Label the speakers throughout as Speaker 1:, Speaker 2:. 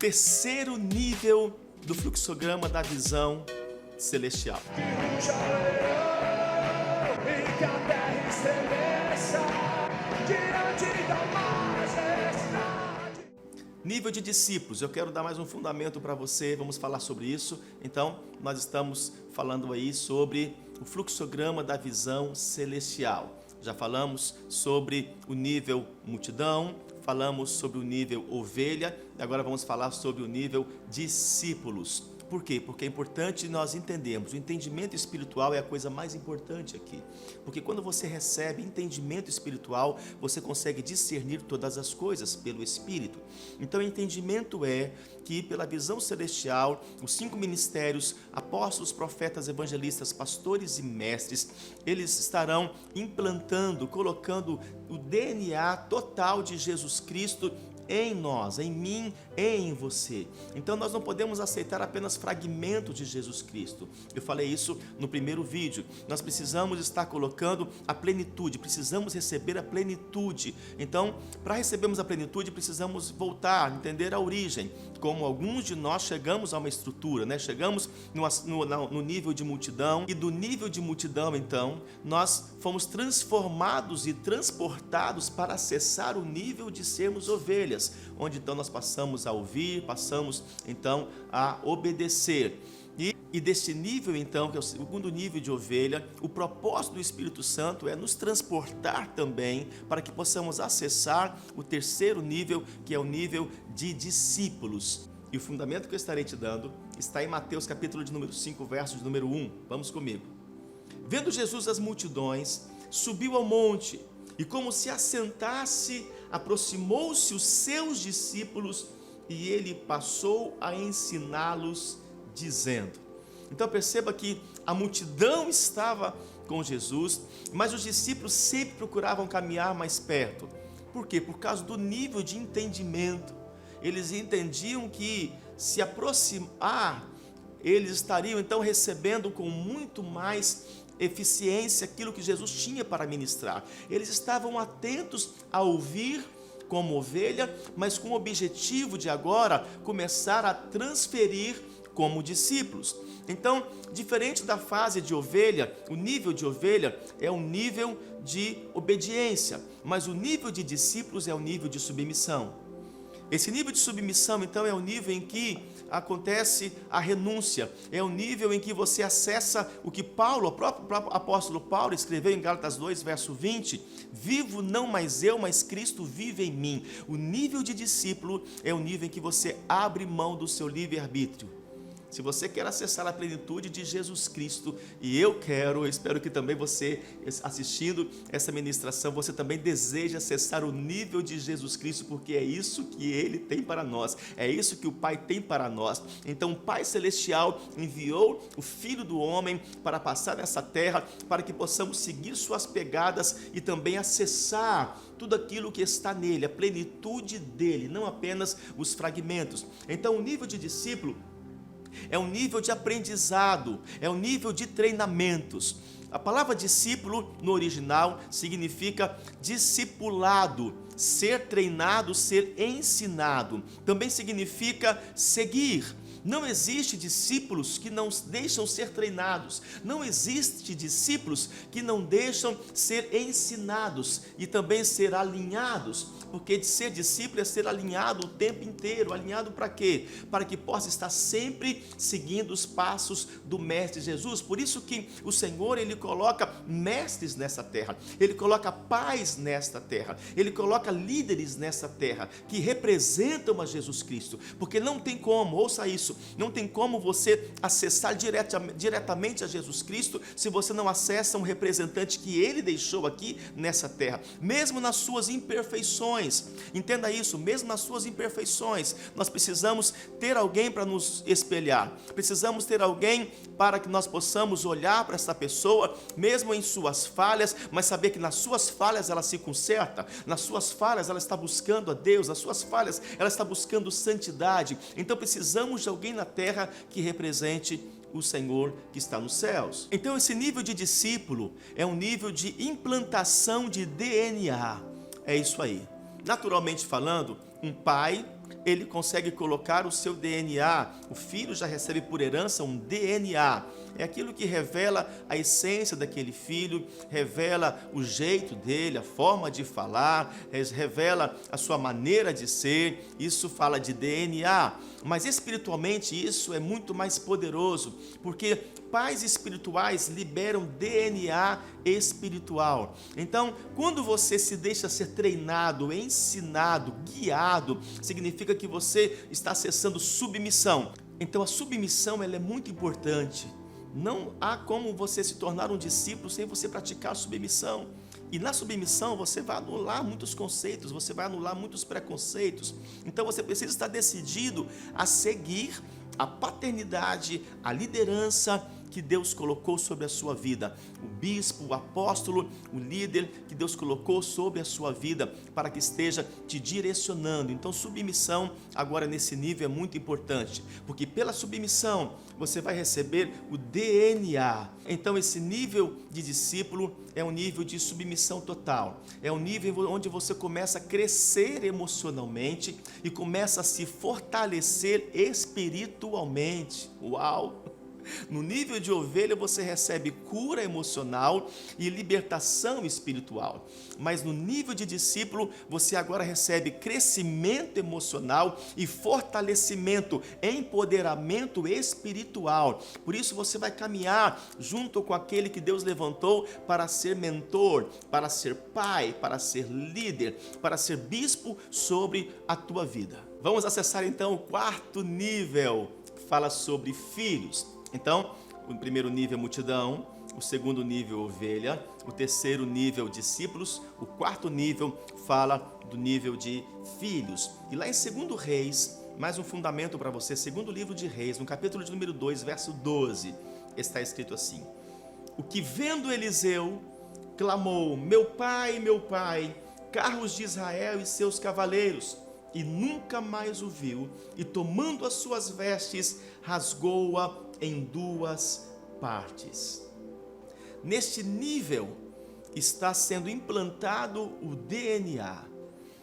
Speaker 1: terceiro nível do fluxograma da visão celestial. Nível de discípulos, eu quero dar mais um fundamento para você, vamos falar sobre isso. Então, nós estamos falando aí sobre o fluxograma da visão celestial. Já falamos sobre o nível multidão, falamos sobre o nível ovelha, e agora vamos falar sobre o nível discípulos. Por quê? Porque é importante nós entendermos, o entendimento espiritual é a coisa mais importante aqui. Porque quando você recebe entendimento espiritual, você consegue discernir todas as coisas pelo Espírito. Então o entendimento é que pela visão celestial, os 5 ministérios, apóstolos, profetas, evangelistas, pastores e mestres, eles estarão implantando, colocando o DNA total de Jesus Cristo em nós, em mim e em você. Então nós não podemos aceitar apenas fragmentos de Jesus Cristo. Eu falei isso no primeiro vídeo. Nós precisamos estar colocando a plenitude, precisamos receber a plenitude. Então, para recebermos a plenitude, precisamos voltar, entender a origem. Como alguns de nós chegamos a uma estrutura, né? Chegamos no nível de multidão, e do nível de multidão, então, nós fomos transformados e transportados para acessar o nível de sermos ovelhas, onde então nós passamos a ouvir, passamos então a obedecer. E desse nível então, que é o segundo nível de ovelha, o propósito do Espírito Santo é nos transportar também para que possamos acessar o terceiro nível, que é o nível de discípulos. E o fundamento que eu estarei te dando está em Mateus capítulo de número 5, verso de número 1. Vamos comigo. Vendo Jesus as multidões, subiu ao monte, e como se assentasse, aproximou-se os seus discípulos, e ele passou a ensiná-los, dizendo. Então perceba que a multidão estava com Jesus, mas os discípulos sempre procuravam caminhar mais perto. Por quê? Por causa do nível de entendimento. Eles entendiam que se aproximar, eles estariam então recebendo com muito mais eficiência aquilo que Jesus tinha para ministrar. Eles estavam atentos a ouvir como ovelha, mas com o objetivo de agora começar a transferir como discípulos. Então, diferente da fase de ovelha, o nível de ovelha é um nível de obediência, mas o nível de discípulos é o nível de submissão. Esse nível de submissão, então, é o nível em que acontece a renúncia, é o nível em que você acessa o que Paulo, o próprio apóstolo Paulo escreveu em Gálatas 2, verso 20, vivo não mais eu, mas Cristo vive em mim. O nível de discípulo é o nível em que você abre mão do seu livre-arbítrio. Se você quer acessar a plenitude de Jesus Cristo, e eu espero que também você, assistindo essa ministração, você também deseja acessar o nível de Jesus Cristo, porque é isso que Ele tem para nós, é isso que o Pai tem para nós. Então o Pai Celestial enviou o Filho do Homem para passar nessa terra, para que possamos seguir suas pegadas e também acessar tudo aquilo que está nele, a plenitude dele, não apenas os fragmentos. Então o nível de discípulo é um nível de aprendizado, é um nível de treinamentos. A palavra discípulo no original significa discipulado, ser treinado, ser ensinado. Também significa seguir. Não existe discípulos que não deixam ser treinados. Não existe discípulos que não deixam ser ensinados e também ser alinhados. Porque de ser discípulo é ser alinhado o tempo inteiro. Alinhado para quê? Para que possa estar sempre seguindo os passos do Mestre Jesus. Por isso que o Senhor, Ele coloca mestres nessa terra. Ele coloca pais nesta terra. Ele coloca líderes nessa terra que representam a Jesus Cristo. Porque não tem como, ouça isso, não tem como você acessar diretamente a Jesus Cristo se você não acessa um representante que Ele deixou aqui nessa terra. Mesmo nas suas imperfeições, entenda isso, mesmo nas suas imperfeições, nós precisamos ter alguém para nos espelhar, precisamos ter alguém para que nós possamos olhar para essa pessoa, mesmo em suas falhas, mas saber que nas suas falhas ela se conserta, nas suas falhas ela está buscando a Deus, nas suas falhas ela está buscando santidade. Então precisamos de alguém na terra que represente o Senhor que está nos céus. Então esse nível de discípulo é um nível de implantação de DNA, é isso aí. Naturalmente falando, um pai ele consegue colocar o seu DNA. O filho já recebe por herança um DNA. É aquilo que revela a essência daquele filho, revela o jeito dele, a forma de falar, revela a sua maneira de ser. Isso fala de DNA. Mas espiritualmente isso é muito mais poderoso, porque pais espirituais liberam DNA espiritual. Então, quando você se deixa ser treinado, ensinado, guiado, significa que você está acessando submissão. Então, a submissão ela é muito importante. Não há como você se tornar um discípulo sem você praticar a submissão. E na submissão você vai anular muitos conceitos, você vai anular muitos preconceitos. Então você precisa estar decidido a seguir a paternidade, a liderança que Deus colocou sobre a sua vida. O bispo, o apóstolo, o líder que Deus colocou sobre a sua vida para que esteja te direcionando. Então submissão agora nesse nível é muito importante, porque pela submissão você vai receber o DNA. Então esse nível de discípulo é um nível de submissão total. É um nível onde você começa a crescer emocionalmente e começa a se fortalecer espiritualmente. Uau! No nível de ovelha você recebe cura emocional e libertação espiritual. Mas no nível de discípulo você agora recebe crescimento emocional e fortalecimento, empoderamento espiritual. Por isso você vai caminhar junto com aquele que Deus levantou para ser mentor, para ser pai, para ser líder, para ser bispo sobre a tua vida. Vamos acessar então o quarto nível, que fala sobre filhos. Então, o primeiro nível é multidão, o segundo nível ovelha, o terceiro nível discípulos, o quarto nível fala do nível de filhos. E lá em 2 Reis, mais um fundamento para você, segundo livro de Reis, no capítulo de número 2, verso 12, está escrito assim: o que vendo Eliseu, clamou, meu pai, carros de Israel e seus cavaleiros, e nunca mais o viu, e tomando as suas vestes, rasgou-a em 2 partes. Neste nível está sendo implantado o DNA.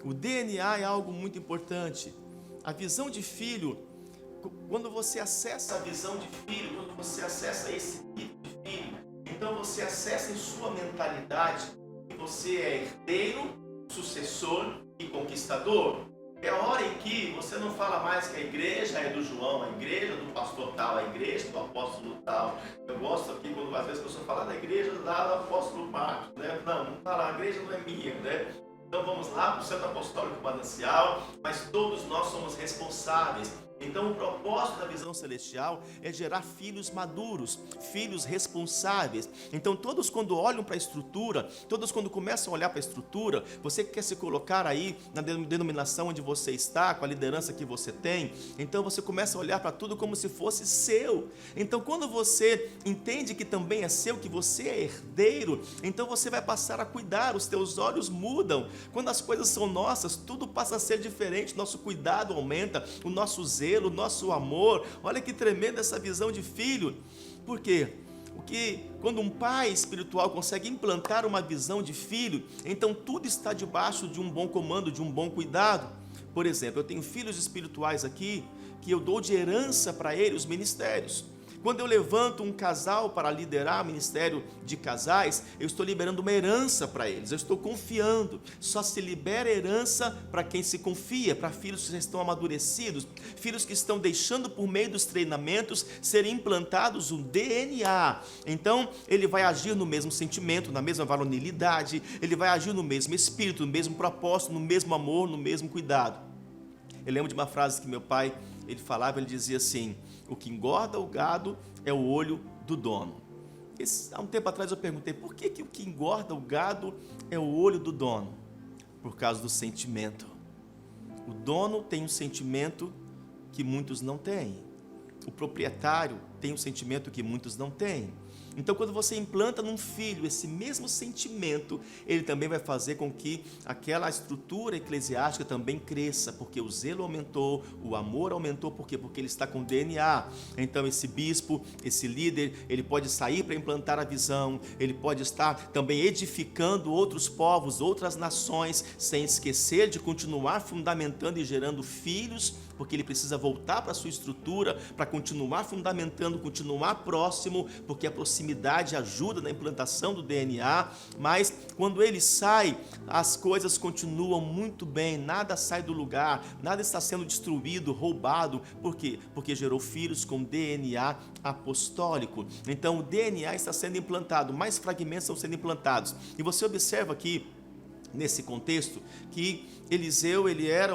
Speaker 1: O DNA é algo muito importante. A visão de filho, quando você acessa a visão de filho, quando você acessa esse tipo de filho, então você acessa em sua mentalidade que você é herdeiro, sucessor e conquistador. É a hora em que você não fala mais que a igreja é do João, a igreja do pastor tal, a igreja do apóstolo tal. Eu gosto aqui quando às vezes a pessoa fala da igreja do apóstolo Marcos, né? Não fala, a igreja não é minha, né? Então vamos lá para o Centro Apostólico Manancial, mas todos nós somos responsáveis. Então o propósito da visão celestial é gerar filhos maduros, filhos responsáveis. Então todos quando olham para a estrutura, todos quando começam a olhar para a estrutura, você que quer se colocar aí na denominação onde você está, com a liderança que você tem, então você começa a olhar para tudo como se fosse seu. Então quando você entende que também é seu, que você é herdeiro, então você vai passar a cuidar, os teus olhos mudam. Quando as coisas são nossas, tudo passa a ser diferente, nosso cuidado aumenta, o nosso zelo, o nosso amor. Olha que tremenda essa visão de filho. Por quê? Porque quando um pai espiritual consegue implantar uma visão de filho, então tudo está debaixo de um bom comando, de um bom cuidado. Por exemplo, eu tenho filhos espirituais aqui que eu dou de herança para eles os ministérios. Quando eu levanto um casal para liderar o ministério de casais, eu estou liberando uma herança para eles, eu estou confiando. Só se libera herança para quem se confia, para filhos que já estão amadurecidos, filhos que estão deixando por meio dos treinamentos serem implantados um DNA. Então, ele vai agir no mesmo sentimento, na mesma varonilidade, ele vai agir no mesmo espírito, no mesmo propósito, no mesmo amor, no mesmo cuidado. Eu lembro de uma frase que meu pai, ele falava, ele dizia assim: o que engorda o gado é o olho do dono. Há um tempo atrás eu perguntei, por que o que engorda o gado é o olho do dono? Por causa do sentimento. O dono tem um sentimento que muitos não têm. O proprietário tem um sentimento que muitos não têm. Então, quando você implanta num filho esse mesmo sentimento, ele também vai fazer com que aquela estrutura eclesiástica também cresça, porque o zelo aumentou, o amor aumentou. Por quê? Porque ele está com DNA. Então, esse bispo, esse líder, ele pode sair para implantar a visão, ele pode estar também edificando outros povos, outras nações, sem esquecer de continuar fundamentando e gerando filhos, porque ele precisa voltar para a sua estrutura, para continuar fundamentando, continuar próximo, porque a proximidade ajuda na implantação do DNA. Mas quando ele sai, as coisas continuam muito bem, nada sai do lugar, nada está sendo destruído, roubado. Por quê? Porque gerou filhos com DNA apostólico. Então o DNA está sendo implantado, mais fragmentos estão sendo implantados. E você observa aqui, nesse contexto, que Eliseu, ele era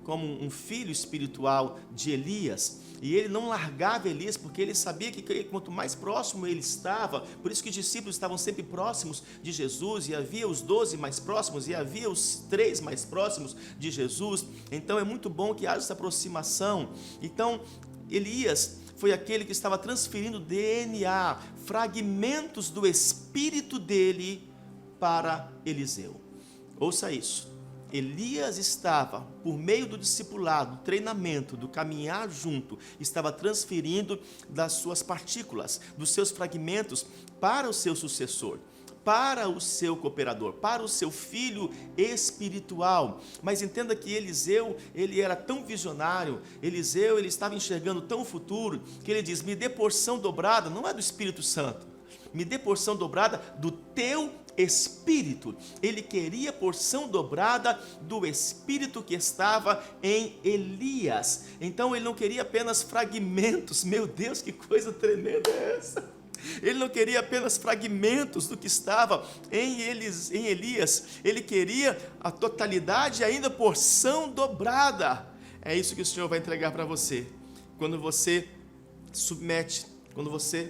Speaker 1: como um filho espiritual de Elias, e ele não largava Elias, porque ele sabia que quanto mais próximo ele estava, por isso que os discípulos estavam sempre próximos de Jesus, e havia os 12 mais próximos, e havia os 3 mais próximos de Jesus. Então é muito bom que haja essa aproximação. Então Elias foi aquele que estava transferindo DNA, fragmentos do espírito dele para Eliseu. Ouça isso. Elias estava, por meio do discipulado, do treinamento, do caminhar junto, estava transferindo das suas partículas, dos seus fragmentos para o seu sucessor, para o seu cooperador, para o seu filho espiritual. Mas entenda que Eliseu, ele era tão visionário, Eliseu, ele estava enxergando tão o futuro, que ele diz: me dê porção dobrada, não é do Espírito Santo, me dê porção dobrada do teu Espírito. Ele queria porção dobrada do Espírito que estava em Elias. Então ele não queria apenas fragmentos. Meu Deus, que coisa tremenda é essa? Ele não queria apenas fragmentos do que estava em Elias. Ele queria a totalidade e ainda porção dobrada. É isso que o Senhor vai entregar para você. Quando você submete, quando você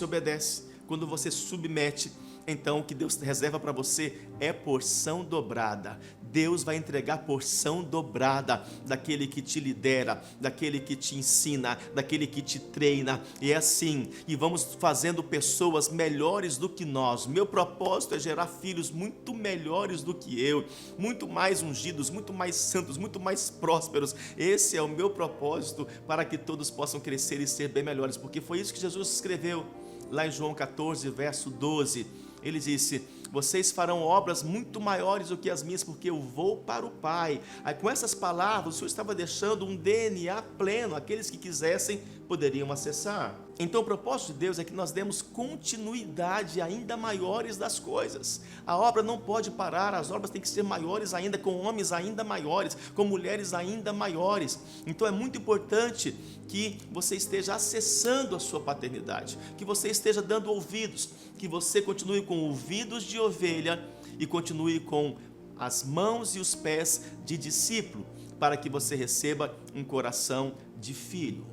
Speaker 1: obedece, quando você submete, então o que Deus reserva para você é porção dobrada. Deus vai entregar porção dobrada daquele que te lidera, daquele que te ensina, daquele que te treina. E é assim, e vamos fazendo pessoas melhores do que nós. Meu propósito é gerar filhos muito melhores do que eu, muito mais ungidos, muito mais santos, muito mais prósperos. Esse é o meu propósito, para que todos possam crescer e ser bem melhores, porque foi isso que Jesus escreveu lá em João 14, verso 12. Ele disse: vocês farão obras muito maiores do que as minhas, porque eu vou para o Pai. Aí, com essas palavras, o Senhor estava deixando um DNA pleno. Aqueles que quisessem poderiam acessar. Então o propósito de Deus é que nós demos continuidade ainda maiores das coisas. A obra não pode parar, as obras têm que ser maiores ainda, com homens ainda maiores, com mulheres ainda maiores. Então é muito importante que você esteja acessando a sua paternidade, que você esteja dando ouvidos, que você continue com ouvidos de ovelha e continue com as mãos e os pés de discípulo, para que você receba um coração de filho.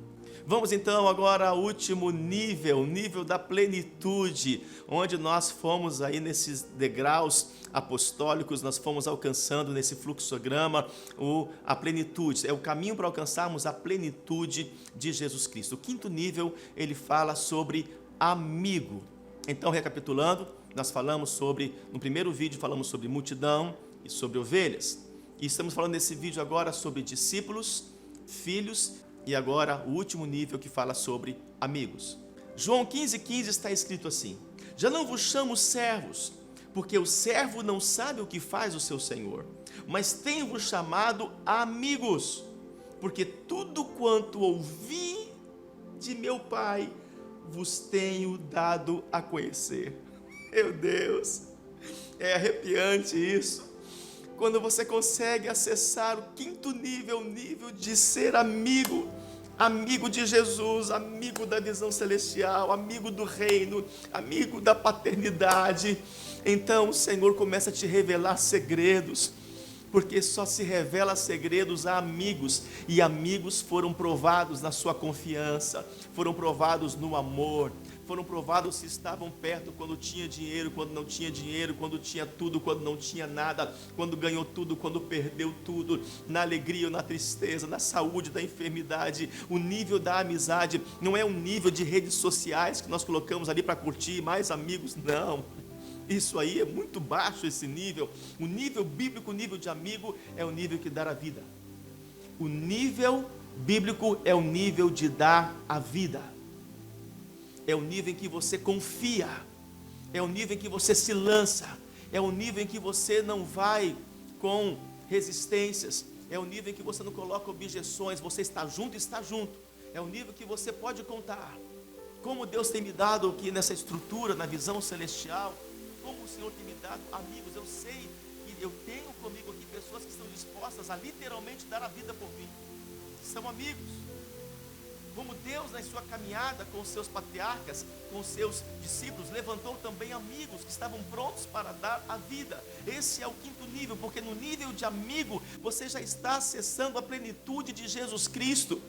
Speaker 1: Vamos então agora ao último nível, o nível da plenitude, onde nós fomos aí nesses degraus apostólicos, nós fomos alcançando nesse fluxograma a plenitude, é o caminho para alcançarmos a plenitude de Jesus Cristo. O quinto nível, ele fala sobre amigo. Então, recapitulando, nós falamos sobre, no primeiro vídeo falamos sobre multidão e sobre ovelhas, e estamos falando nesse vídeo agora sobre discípulos, filhos, e agora o último nível que fala sobre amigos. João 15,15 está escrito assim: já não vos chamo servos, porque o servo não sabe o que faz o seu senhor, mas tenho-vos chamado amigos, porque tudo quanto ouvi de meu Pai vos tenho dado a conhecer. Meu Deus, é arrepiante isso. Quando você consegue acessar o quinto nível, o nível de ser amigo, amigo de Jesus, amigo da visão celestial, amigo do reino, amigo da paternidade, então o Senhor começa a te revelar segredos, porque só se revela segredos a amigos, e amigos foram provados na sua confiança, foram provados no amor, foram provados se estavam perto, quando tinha dinheiro, quando não tinha dinheiro, quando tinha tudo, quando não tinha nada, quando ganhou tudo, quando perdeu tudo, na alegria ou na tristeza, na saúde, da enfermidade. O nível da amizade não é um nível de redes sociais que nós colocamos ali para curtir mais amigos, não. Isso aí é muito baixo, esse nível. O nível bíblico, o nível de amigo, é o nível que dá a vida. O nível bíblico é o nível de dar a vida. É o nível em que você confia. É o nível em que você se lança. É o nível em que você não vai com resistências. É o nível em que você não coloca objeções. Você está junto e está junto. É o nível que você pode contar. Como Deus tem me dado aqui nessa estrutura, na visão celestial. Como o Senhor tem me dado amigos. Eu sei que eu tenho comigo aqui pessoas que estão dispostas a literalmente dar a vida por mim. São amigos. Como Deus, na sua caminhada com os seus patriarcas, com os seus discípulos, levantou também amigos que estavam prontos para dar a vida. Esse é o quinto nível, porque no nível de amigo, você já está acessando a plenitude de Jesus Cristo.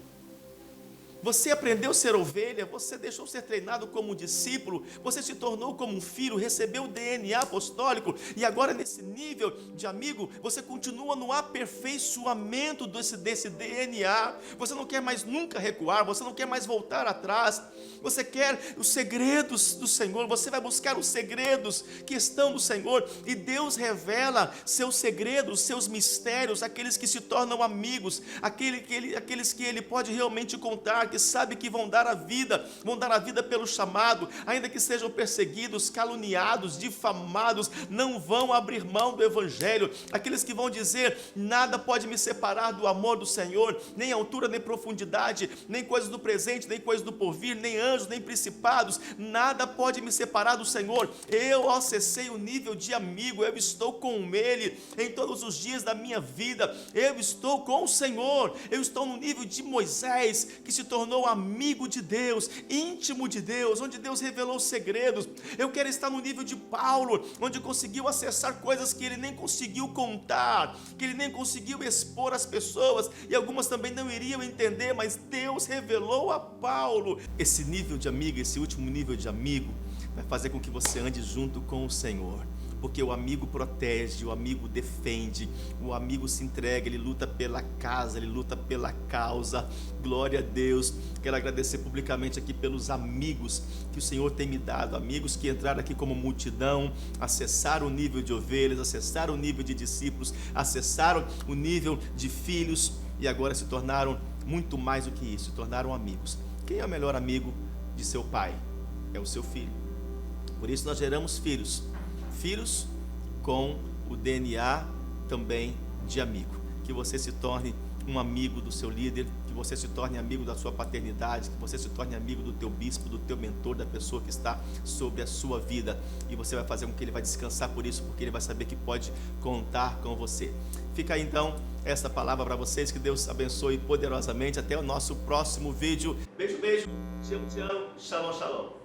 Speaker 1: Você aprendeu a ser ovelha, você deixou ser treinado como discípulo, você se tornou como um filho, recebeu o DNA apostólico, e agora nesse nível de amigo, você continua no aperfeiçoamento desse DNA. Você não quer mais nunca recuar, você não quer mais voltar atrás, você quer os segredos do Senhor, você vai buscar os segredos que estão no Senhor, e Deus revela seus segredos, seus mistérios, aqueles que se tornam amigos, aqueles que Ele pode realmente contar, que sabe que vão dar a vida pelo chamado, ainda que sejam perseguidos, caluniados, difamados, não vão abrir mão do Evangelho. Aqueles que vão dizer: nada pode me separar do amor do Senhor, nem altura, nem profundidade, nem coisas do presente, nem coisas do porvir, nem anjos, nem principados, nada pode me separar do Senhor. Eu acessei o nível de amigo, eu estou com Ele em todos os dias da minha vida, eu estou com o Senhor, eu estou no nível de Moisés, que se tornou amigo de Deus, íntimo de Deus, onde Deus revelou os segredos. Eu quero estar no nível de Paulo, onde conseguiu acessar coisas que ele nem conseguiu contar, que ele nem conseguiu expor às pessoas, e algumas também não iriam entender, mas Deus revelou a Paulo. Esse nível de amigo, esse último nível de amigo, vai fazer com que você ande junto com o Senhor. Porque o amigo protege, o amigo defende, o amigo se entrega, ele luta pela casa, ele luta pela causa. Glória a Deus. Quero agradecer publicamente aqui pelos amigos que o Senhor tem me dado, amigos que entraram aqui como multidão, acessaram o nível de ovelhas, acessaram o nível de discípulos, acessaram o nível de filhos e agora se tornaram muito mais do que isso, se tornaram amigos. Quem é o melhor amigo de seu pai? É o seu filho. Por isso nós geramos filhos com o DNA também de amigo. Que você se torne um amigo do seu líder, que você se torne amigo da sua paternidade, que você se torne amigo do teu bispo, do teu mentor, da pessoa que está sobre a sua vida, e você vai fazer com que ele vai descansar por isso, porque ele vai saber que pode contar com você. Fica aí então essa palavra para vocês, que Deus abençoe poderosamente. Até o nosso próximo vídeo. Beijo, beijo, te amo, shalom, shalom.